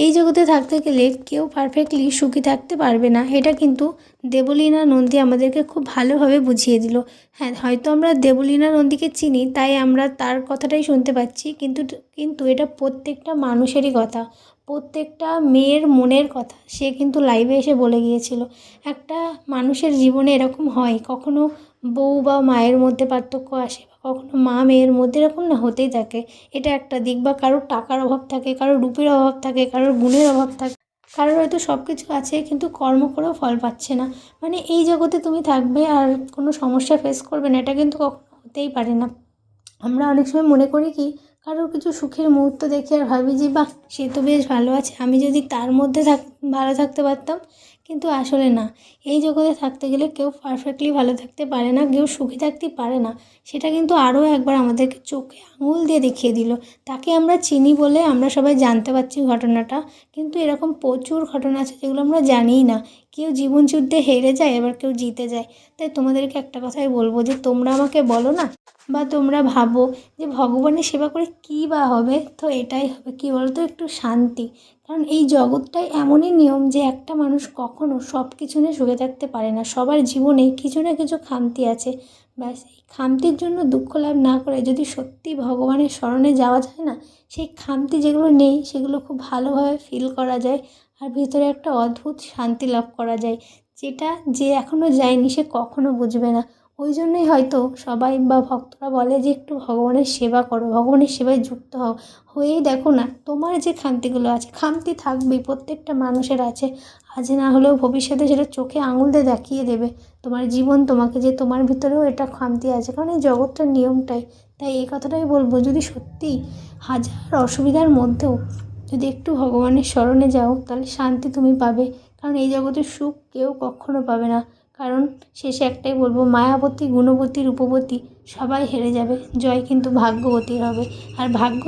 এই জগতে থাকতে গেলে কেউ পারফেক্টলি সুখী থাকতে পারবে না, এটা কিন্তু দেবলীনা নন্দী আমাদেরকে খুব ভালোভাবে বুঝিয়ে দিল। হ্যাঁ, হয়তো আমরা দেবলীনা নন্দীকে চিনি তাই আমরা তার কথাটাই শুনতে পাচ্ছি, কিন্তু কিন্তু এটা প্রত্যেকটা মানুষেরই কথা, প্রত্যেকটা মেয়ের মনের কথা সে কিন্তু লাইভে এসে বলে গিয়েছিল। একটা মানুষের জীবনে এরকম হয়, কখনো বউ বা মায়ের মধ্যে পার্থক্য আসে, বা কখনো মা মেয়ের মধ্যে এরকম না হতেই থাকে। এটা একটা দিক, বা কারোর টাকার অভাব থাকে, কারোর রূপের অভাব থাকে, কারোর গুণের অভাব থাকে, কারোর হয়তো সব কিছু আছে কিন্তু কর্ম করেও ফল পাচ্ছে না। মানে এই জগতে তুমি থাকবে আর কোনো সমস্যা ফেস করবে না, এটা কিন্তু কখনো হতেই পারে না। আমরা অনেক সময় মনে করি কি, কারোর কিছু সুখের মুহূর্ত দেখে আর ভাবি যে বাহ, সে তো বেশ ভালো আছে, আমি যদি তার মধ্যে ভালো থাকতে পারতাম। কিন্তু আসলে না, এই জগতে থাকতে গেলে কেউ পারফেক্টলি ভালো থাকতে পারে না, কেউ সুখী থাকতে পারে না। সেটা কিন্তু আরও একবার আমাদেরকে চোখে আঙুল দিয়ে দেখিয়ে দিল। তাকে আমরা চিনি বলে আমরা সবাই জানতে পারছি ঘটনাটা, কিন্তু এরকম প্রচুর ঘটনা আছে যেগুলো আমরা জানিই না। কেউ জীবন যুদ্ধে হেরে যায়, এবার কেউ জিতে যায়। তাই তোমাদেরকে একটা কথাই বলবো যে তোমরা আমাকে বলো না, বা তোমরা ভাবো যে ভগবানের সেবা করে কী বা হবে, তো এটাই হবে কী বলো তো, একটু শান্তি। কারণ এই জগৎটাই এমনই নিয়ম যে একটা মানুষ কখনো সব কিছু নিয়ে সুখে থাকতে পারে না। সবার জীবনেই কিছু না কিছু খামতি আছে। ব্যাস এই খামতির জন্য দুঃখ লাভ না করে যদি সত্যি ভগবানের শরণে যাওয়া যায় না, সেই খামতি যেগুলো নেই সেগুলো খুব ভালোভাবে ফিল করা যায়, আর ভিতরে একটা অদ্ভুত শান্তি লাভ করা যায়, যেটা যে এখনও যায়নি সে কখনো বুঝবে না। ওই জন্যই হয়তো সবাই বা ভক্তরা বলে যে একটু ভগবানের সেবা করো, ভগবানের সেবায় যুক্ত হও। হয়েই দেখো না, তোমার যে খামতিগুলো আছে, খামতি থাকবেই, প্রত্যেকটা মানুষের আছে। আজ না হলেও ভবিষ্যতে সেটা চোখে আঙুল দিয়ে দেখিয়ে দেবে তোমার জীবন তোমাকে, যে তোমার ভিতরেও এটা খামতি আছে। কারণ এই জগৎটার নিয়মটাই। তাই এই কথাটাই বলবো, যদি সত্যি হাজার অসুবিধার মধ্যেও যদি একটু ভগবানের শরণে যাও, তাহলে শান্তি তুমি পাবে। কারণ এই জগতের সুখ কেউ কখনো পাবে না। কারণ শেষে একটাই বলবো, মায়াবতী, গুণবতী, রূপবতী সবাই হেরে যাবে, জয় কিন্তু ভাগ্যবতীর হবে। আর ভাগ্য